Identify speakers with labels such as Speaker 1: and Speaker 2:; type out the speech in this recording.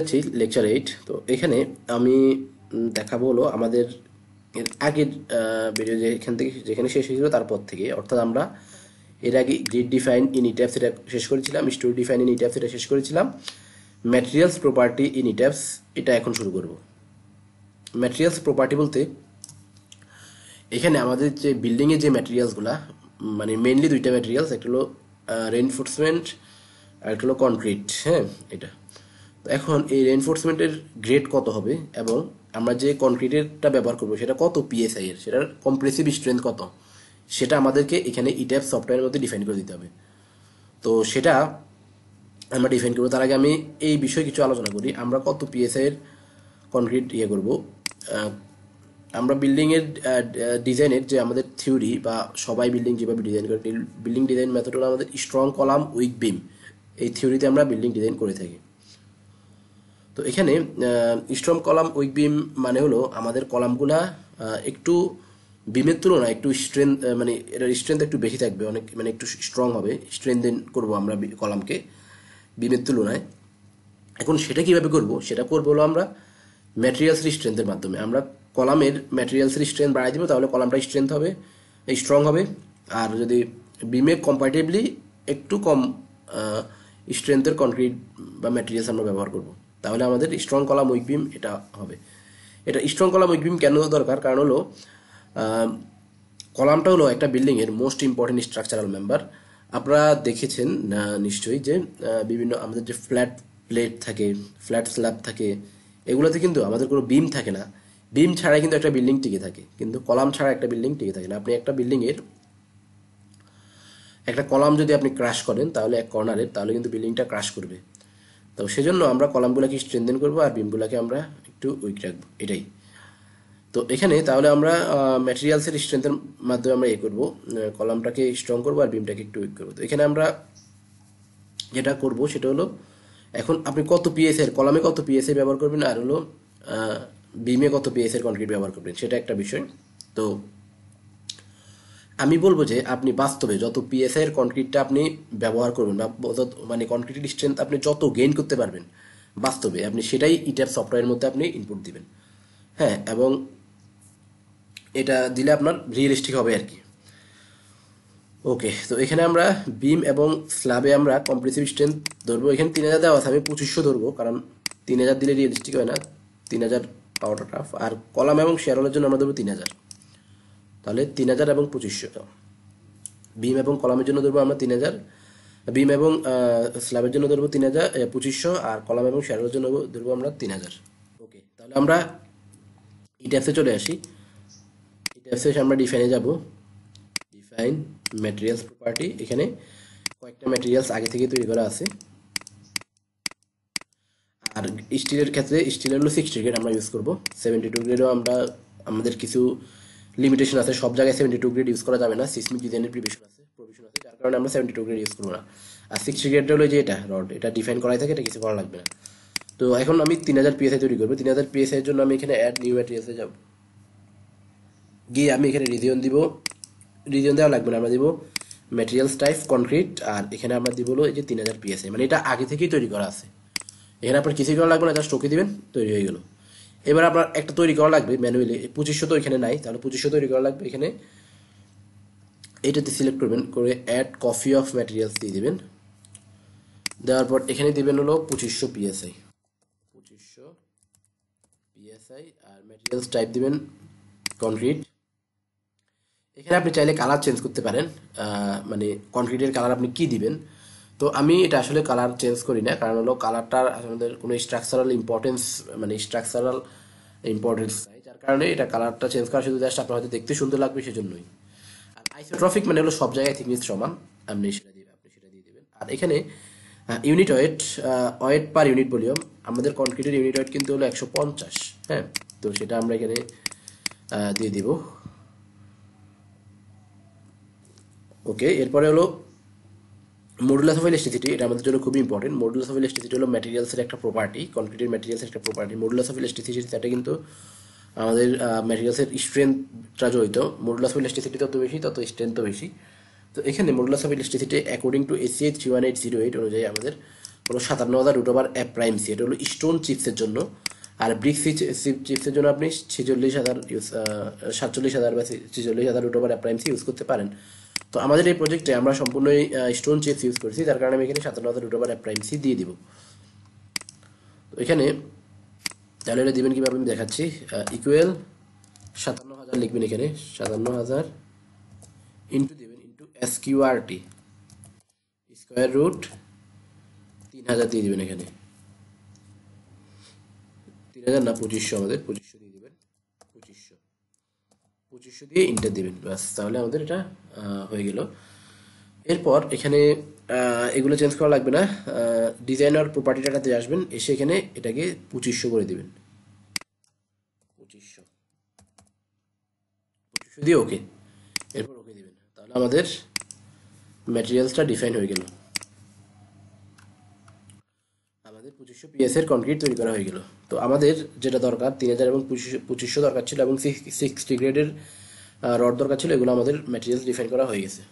Speaker 1: হচ্ছে লেকচার 8। তো এখানে আমি দেখাবো হলো আমাদের এর আগের ভিডিও যেখানে শেষ হয়েছিল তারপর থেকে, অর্থাৎ আমরা এর আগে গ্রিড ডিফাইন ইন ইট্যাপস এটা শেষ করেছিলাম, স্টোরি ডিফাইন ইন ইট্যাপস এটা শেষ করেছিলাম, ম্যাটেরিয়ালস প্রপার্টি ইন ইট্যাপস এটা এখন শুরু করব। ম্যাটেরিয়ালস প্রপার্টি বলতে এখানে আমাদের যে বিল্ডিংয়ের যে ম্যাটেরিয়ালসগুলা, মানে মেইনলি দুইটা ম্যাটেরিয়ালস, একটা হলো রেইনফোর্সমেন্ট আর একটা হলো কনক্রিট। হ্যাঁ, এটা তো এখন এই রেইনফোর্সমেন্টের গ্রেড কত হবে এবং আমরা যে কনক্রিটেরটা ব্যবহার করবো সেটা কত পিএসআই এর, সেটার কম্প্রেসিভ স্ট্রেংথ কত, সেটা আমাদেরকে এখানে ইট্যাপ সফটওয়্যারের মধ্যে ডিফাইন করে দিতে হবে। তো সেটা আমরা ডিফাইন করবো। তার আগে আমি এই বিষয়ে কিছু আলোচনা করি। আমরা কত পিএসআই এর কনক্রিট করবো। আমরা বিল্ডিংয়ের ডিজাইনের যে আমাদের থিওরি বা সবাই বিল্ডিং যেভাবে ডিজাইন করে, বিল্ডিং ডিজাইন মেথড হলো আমাদের স্ট্রং কলাম উইক বিম, এই থিওরিতে আমরা বিল্ডিং ডিজাইন করে থাকি। তো এখানে স্ট্রং কলাম উইক বিম মানে হলো আমাদের কলামগুলা একটু বিমের তুলনায় একটু স্ট্রেংথ, মানে এটার স্ট্রেংথ একটু বেশি থাকবে, অনেক মানে একটু স্ট্রং হবে, স্ট্রেংথেন করবো আমরা কলামকে বিমের তুলনায়। এখন সেটা কিভাবে করব, সেটা করবো হলো আমরা ম্যাটেরিয়ালসের স্ট্রেংথের মাধ্যমে। আমরা কলামের ম্যাটেরিয়ালসের স্ট্রেংথ বাড়াই দিব, তাহলে কলামটা স্ট্রেংথ হবে, স্ট্রং হবে। আর যদি বিমে কম্পারেটিভলি একটু কম স্ট্রেংথের কনক্রিট বা ম্যাটেরিয়ালস আমরা ব্যবহার করব, তাহলে আমাদের স্ট্রং কলাম উইক বিম এটা হবে। এটা স্ট্রং কলাম উইক বিম কেন দরকার, কারণ হলো কলামটা হলো একটা বিল্ডিংয়ের মোস্ট ইম্পর্টেন্ট স্ট্রাকচারাল মেম্বার। আপনারা দেখেছেন নিশ্চয়ই যে বিভিন্ন আমাদের যে ফ্ল্যাট প্লেট থাকে, ফ্ল্যাট স্ল্যাব থাকে, এগুলোতে কিন্তু আমাদের কোনো বিম থাকে না। বিম ছাড়াই কিন্তু একটা বিল্ডিং টিকে থাকে, কিন্তু কলাম ছাড়া একটা বিল্ডিং টিকে থাকে না। আপনি একটা বিল্ডিংয়ের একটা কলাম যদি আপনি ক্রাশ করেন তাহলে এক কর্নারের, তাহলে কিন্তু বিল্ডিংটা ক্রাশ করবে। তো সেজন্য আমরা কলামগুলোকে স্ট্রেনথেন করবো আর বিমগুলোকে আমরা একটু উইক রাখবো, এটাই। তো এখানে তাহলে আমরা ম্যাটেরিয়ালসের স্ট্রেংথের মাধ্যমে আমরা করবো, কলামটাকে স্ট্রং করবো আর বিমটাকে একটু উইক করবো। তো এখানে আমরা যেটা করবো সেটা হলো, এখন আপনি কত পিএসআই কলামে কত পিএসআই ব্যবহার করবেন আর হলো বিমে কত পিএসআই কনক্রিট ব্যবহার করবেন, সেটা একটা বিষয়। তো আমি বলবো যে আপনি বাস্তবে যত পিএসআই এর কনক্রিটটা আপনি ব্যবহার করবেন বা মানে কনক্রিটের স্ট্রেংথ আপনি যত গেইন করতে পারবেন বাস্তবে, আপনি সেটাই ইট্যাপ সফটওয়্যারের মধ্যে আপনি ইনপুট দিবেন। হ্যাঁ, এবং এটা দিলে আপনার রিয়েলিস্টিক হবে আর কি। ওকে, তো এখানে আমরা বিম এবং স্ল্যাবে আমরা কম্প্রেসিভ স্ট্রেংথ ধরবো। এখানে 3000 দেওয়া আছে, আমি 2500 ধরবো, কারণ 3000 দিলে রিয়েলিস্টিক হয় না, 3000 পাওয়াটা টাফ। আর কলাম এবং শেয়ারলের জন্য আমরা ধরবো 3000, তাহলে 3000 এবং 2500। বিম এবং কলামের জন্য ধরবো আমরা 3000, বিম এবং স্ল্যাবের জন্য ধরবো 3000 2500, আর কলাম এবং শেয়ারলের জন্য ধরবো আমরা 3000। ওকে, তাহলে আমরা ইট্যাপসে চলে আসি। ইট্যাপসে আমরা ডিফাইনে যাব, ডিফাইন ম্যাটেরিয়ালস প্রপার্টি। এখানে কয়েকটা ম্যাটেরিয়ালস আগে থেকে তৈরি করা আছে। আর স্টিলের ক্ষেত্রে স্টিলের হলো 60 গ্রেড আমরা ইউজ করবো। 72 গ্রেডও আমরা আমাদের কিছু লিমিটেশন আছে, সব জায়গায় 72 গ্রেড ইউজ করা যাবে না, সিসমিক ডিজাইনের প্রভিশন আছে, যার কারণে আমরা 72 গ্রেড ইউজ করবো না। আর 60 গ্রেডটা হলো যে এটা রড, এটা ডিফাইন করাই থাকে, এটা কিছু করা লাগবে না। তো এখন আমি 3000 পিএসআই তৈরি করবো। 3000 পিএসআই এর জন্য আমি এখানে অ্যাড নিউ ম্যাটেরিয়ালসে যাব, গিয়ে আমি এখানে রিজিয়ন দিব। রিজিয়ন দেওয়া লাগবে না, আমরা দিব ম্যাটেরিয়ালস টাইপ কনক্রিট, আর এখানে আমরা দিব হলো এই যে 3000 পিএসআই, মানে এটা আগে থেকেই তৈরি করা আছে। এখানে আপনার কিছুই করা লাগবে না, জাস্ট ওকে দিবেন, তৈরি হয়ে গেল। এবার আপনার একটা তৈরি করা লাগবে ম্যানুয়ালি, 2500 তো এখানে নাই, তাহলে 2500 তৈরি করা লাগবে। এখানে এইটাতে সিলেক্ট করবেন, করে অ্যাড কপি অফ ম্যাটেরিয়ালস দিয়ে দিবেন। দেওয়ার পর এখানে দিবেন হলো 2500 পিএসআই, 2500 পিএসআই, আর ম্যাটেরিয়ালস টাইপ দিবেন কনক্রিট। এখানে আপনি চাইলে কালার চেঞ্জ করতে পারেন, মানে কনক্রিটের কালার আপনি কি দিবেন। তো আমি এটা আসলে কালার চেঞ্জ করি না, কারণ হলো কালারটার আমাদের কোনো স্ট্রাকচারাল ইম্পর্টেন্স, মানে স্ট্রাকচারাল ইম্পর্টেন্স নাই, যার কারণে এটা কালারটা চেঞ্জ করা শুধু জাস্ট আপনার হয়তো দেখতে সুন্দর লাগবে সেজন্যই। আর আইসোট্রপিক মানে হলো সব জায়গায় থিকনেস সমান, আপনি সেটা দিয়ে দেবেন। আর এখানে unit wait, wait per unit volume, আমাদের কনক্রিটের ইউনিট ওয়েট কিন্তু হলো 150। হ্যাঁ, তো সেটা আমরা এখানে দিয়ে দিব। ওকে, এরপরে হলো মডুলাস অফ ইলাস্টিসিটি, এটা আমাদের জন্য খুবই ইম্পর্টেন্ট। মডুলাস অফ ইলাস্টিসিটি হলো ম্যাটেরিয়ালসের একটা প্রপার্টি, কনক্রিটের ম্যাটেরিয়ালসের একটা প্রপার্টি। মডুলাস অফ ইলাস্টিসিটি এটা কিন্তু আমাদের ম্যাটেরিয়ালসের স্ট্রেংথটা জড়িত। মডুলাস অফ ইলাস্টিসিটি তত বেশি তত স্ট্রেংথও বেশি। তো এখানে modulus of elasticity according to ACH 31808 অনুযায়ী আমাদের হলো 57,000 √f প্রাইম সি, এটা হলো স্টোন চিপসের জন্য। আর ব্রিক চিপসের জন্য আপনি 46,000 47,000 বা 46,000 √f প্রাইম সি ইউজ করতে পারেন। তো আমাদের এই প্রজেক্টে আমরা সম্পূর্ণই স্টোন চিপস ইউজ করছি, তার কারণে আমি এখানে 57,000 √f প্রাইম সি দিয়ে দিব। তো এখানে তাহলে এটা দিবেন কীভাবে আমি দেখাচ্ছি। ইকুয়াল 57,000 লিখবেন, এখানে 57,000 ইন্টু দেবেন ইন্টু SQRT স্কোয়ার রুট 3,000 দিয়ে দিবেন। এখানে 3,000 না 2500, আমাদের 2500 দিয়ে দিবেন। 2500 দিয়ে ইন্টার দিবেন, ব্যাস তাহলে আমাদের এটা হয়ে গেল। এরপর এখানে এগুলো চেঞ্জ করা লাগবে না, ডিজাইনার প্রপার্টিটাতে আসবেন, এসে এখানে এটাকে 2500 করে দিবেন। 2500 দিয়ে ওকে, এরপর ওকে দিবেন, তাহলে আমাদের ম্যাটেরিয়ালসটা ডিফাইন হয়ে গেল। আমাদের 2500 PS এর কনক্রিট তৈরি করা হয়ে গেল। তো আমাদের যেটা দরকার 3,000 এবং 2500 দরকার ছিল, এবং 60 গ্রেডের রড দরকার ছিল, এগুলো আমাদের ম্যাটেরিয়ালস ডিফাইন করা হয়ে গেছে।